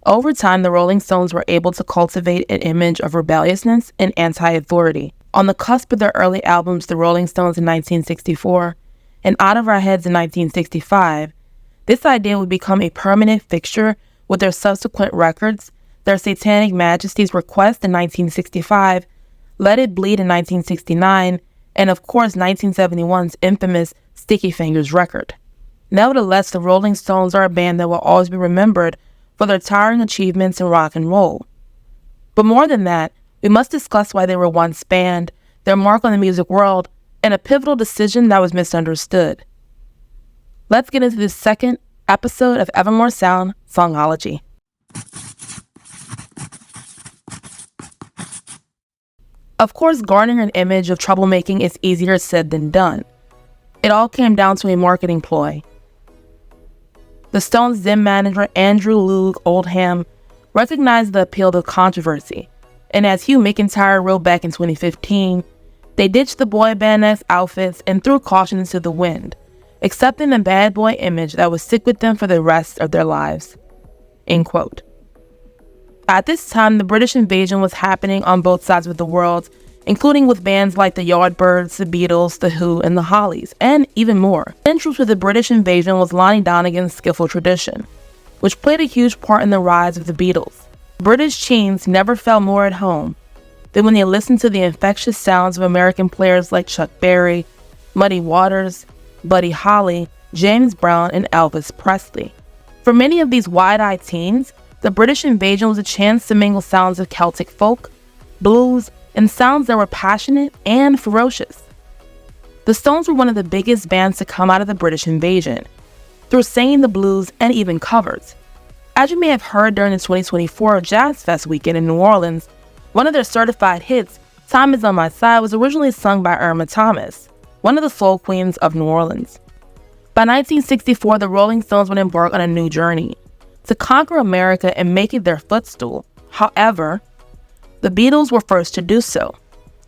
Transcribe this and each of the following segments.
Over time, the Rolling Stones were able to cultivate an image of rebelliousness and anti-authority. On the cusp of their early albums, The Rolling Stones in 1964 and Out of Our Heads in 1965, this idea would become a permanent fixture with their subsequent records, Their Satanic Majesty's Request in 1965, Let It Bleed in 1969, and of course 1971's infamous Sticky Fingers record. Nevertheless, the Rolling Stones are a band that will always be remembered for their towering achievements in rock and roll. But more than that, we must discuss why they were once banned, their mark on the music world, and a pivotal decision that was misunderstood. Let's get into this second episode of Evermore Sound, Songology. Of course, garnering an image of troublemaking is easier said than done. It all came down to a marketing ploy. The Stones' then manager Andrew Loog Oldham recognized the appeal to controversy, and as Hugh McIntyre wrote back in 2015, they ditched the boy band-esque outfits and threw caution into the wind, accepting the bad boy image that would stick with them for the rest of their lives. End quote. At this time, the British invasion was happening on both sides of the world, including with bands like the Yardbirds, the Beatles, the Who, and the Hollies, and even more. Central to the British invasion was Lonnie Donegan's skiffle tradition, which played a huge part in the rise of the Beatles. British teens never felt more at home than when they listened to the infectious sounds of American players like Chuck Berry, Muddy Waters, Buddy Holly, James Brown, and Elvis Presley. For many of these wide-eyed teens, the British invasion was a chance to mingle sounds of Celtic folk, blues, and sounds that were passionate and ferocious. The Stones were one of the biggest bands to come out of the British invasion, through singing the blues and even covers. As you may have heard during the 2024 Jazz Fest weekend in New Orleans, one of their certified hits, Time Is On My Side, was originally sung by Irma Thomas, one of the soul queens of New Orleans. By 1964, the Rolling Stones would embark on a new journey, to conquer America and make it their footstool. However, the Beatles were first to do so,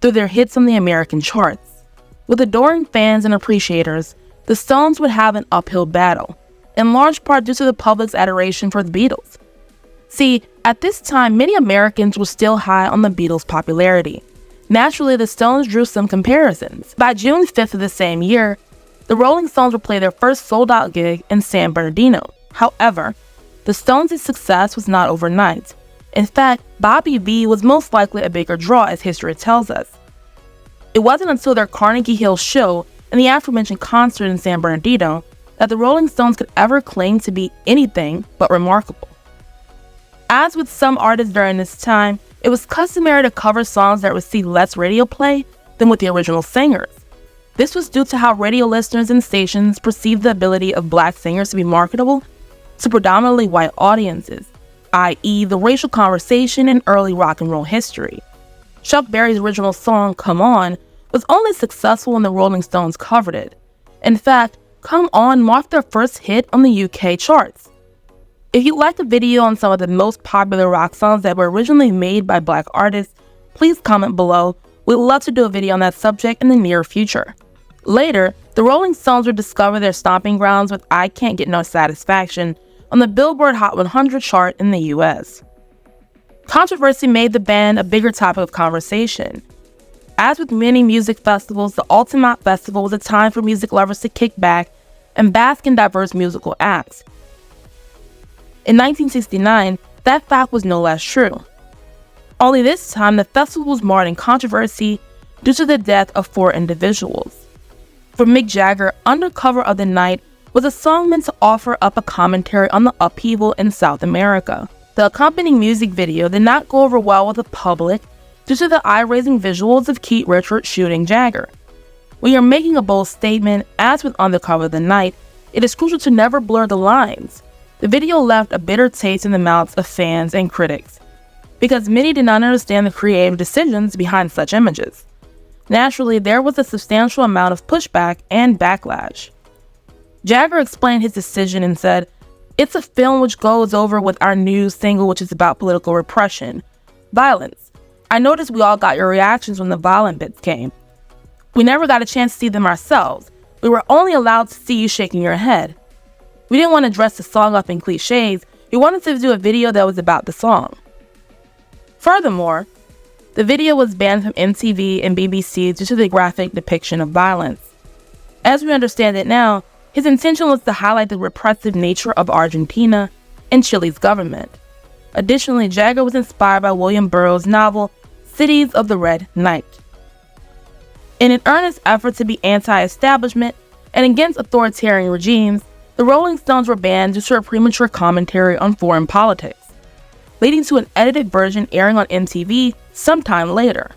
through their hits on the American charts. With adoring fans and appreciators, the Stones would have an uphill battle, in large part due to the public's adoration for the Beatles. See, at this time, many Americans were still high on the Beatles' popularity. Naturally, the Stones drew some comparisons. By June 5th of the same year, the Rolling Stones would play their first sold-out gig in San Bernardino. However, the Stones' success was not overnight. In fact, Bobby V was most likely a bigger draw, as history tells us. It wasn't until their Carnegie Hill show and the aforementioned concert in San Bernardino that the Rolling Stones could ever claim to be anything but remarkable. As with some artists during this time, it was customary to cover songs that received less radio play than with the original singers. This was due to how radio listeners and stations perceived the ability of black singers to be marketable to predominantly white audiences, i.e. the racial conversation in early rock and roll history. Chuck Berry's original song, Come On, was only successful when the Rolling Stones covered it. In fact, Come On marked their first hit on the UK charts. If you'd like a video on some of the most popular rock songs that were originally made by black artists, please comment below. We'd love to do a video on that subject in the near future. Later, the Rolling Stones would discover their stomping grounds with I Can't Get No Satisfaction on the Billboard Hot 100 chart in the US. Controversy made the band a bigger topic of conversation. As with many music festivals, the Ultimate Festival was a time for music lovers to kick back and bask in diverse musical acts. In 1969, that fact was no less true. Only this time, the festival was marred in controversy due to the death of 4 individuals. For Mick Jagger, Undercover of the Night was a song meant to offer up a commentary on the upheaval in South America. The accompanying music video did not go over well with the public due to the eye-raising visuals of Keith Richards shooting Jagger. When you're making a bold statement, as with Undercover of the Night, it is crucial to never blur the lines. The video left a bitter taste in the mouths of fans and critics, because many did not understand the creative decisions behind such images. Naturally, there was a substantial amount of pushback and backlash. Jagger explained his decision and said, "It's a film which goes over with our new single, which is about political repression, violence. I noticed we all got your reactions when the violent bits came. We never got a chance to see them ourselves. We were only allowed to see you shaking your head. We didn't want to dress the song up in cliches. we wanted to do a video that was about the song. Furthermore, the video was banned from MTV and BBC due to the graphic depiction of violence. As we understand it now, his intention was to highlight the repressive nature of Argentina and Chile's government. Additionally, Jagger was inspired by William Burroughs' novel, Cities of the Red Knight. In an earnest effort to be anti-establishment and against authoritarian regimes, the Rolling Stones were banned due to a premature commentary on foreign politics, leading to an edited version airing on MTV sometime later.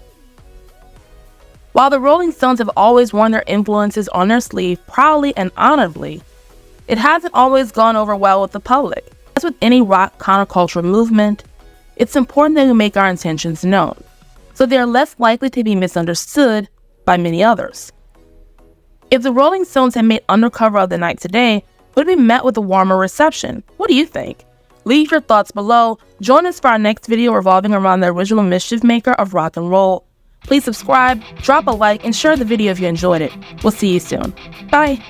While the Rolling Stones have always worn their influences on their sleeve proudly and honorably, it hasn't always gone over well with the public. As with any rock counterculture movement, it's important that we make our intentions known, so they are less likely to be misunderstood by many others. If the Rolling Stones had made Undercover of the night today, would it be met with a warmer reception? What do you think? Leave your thoughts below. Join us for our next video revolving around the original mischief maker of rock and roll. Please subscribe, drop a like, and share the video if you enjoyed it. We'll see you soon. Bye!